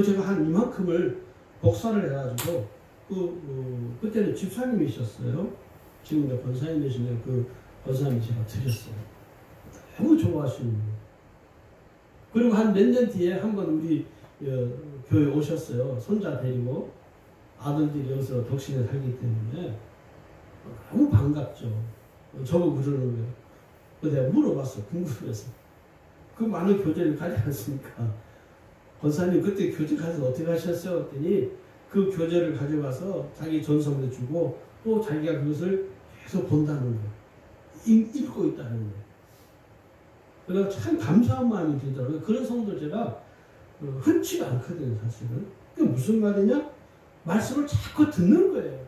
제가 한 이만큼을 복사를 해가지고 그때는 집사님이셨어요. 지금 이제 권사님이시면 그 권사님이 제가 드렸어요. 너무 좋아하시는 거예요. 그리고 한 몇 년 뒤에 한번 우리 교회 오셨어요. 손자 데리고. 아들들이 여기서 덕신에 살기 때문에 너무 반갑죠. 저보고 그러는 거예요. 그래서 내가 물어봤어. 궁금해서. 그 많은 교재를 가져갔으니까 권사님 그때 교재 가서 어떻게 하셨어요? 했더니 그 교재를 가져가서 자기 전성에 주고 또 자기가 그것을 계속 본다는 거예요. 읽고 있다는 거예요. 그래서 참 감사한 마음이 들더라고요. 그런 성도 제가 흔치가 않거든요. 사실은. 그게 무슨 말이냐? 말씀을 자꾸 듣는 거예요.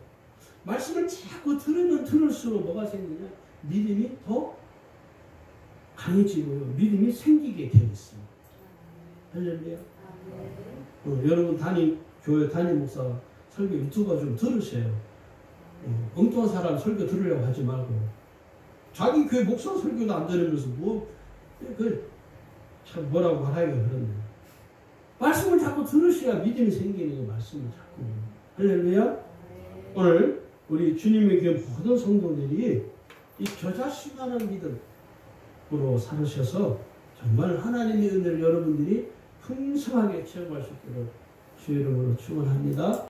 말씀을 자꾸 들으면 들을수록 뭐가 생기냐? 믿음이 더 강해지고요. 믿음이 생기게 되어 있습니다. 할렐루야. 여러분 교회 담임 목사 설교 유튜버 좀 들으세요. 엉뚱한 사람 설교 들으려고 하지 말고 자기 교회 목사 설교도 안 들으면서 참 뭐라고 하라기가 그렇네. 말씀을 자꾸 들으셔야 믿음이 생기는 게 말씀을 자꾸. 할렐루야. 오늘 우리 주님의 교회 모든 성도들이 이 겨자씨만한 믿음으로 살으셔서 정말 하나님의 은혜를 여러분들이 풍성하게 체험할 수 있도록 주의 이름으로 축원합니다.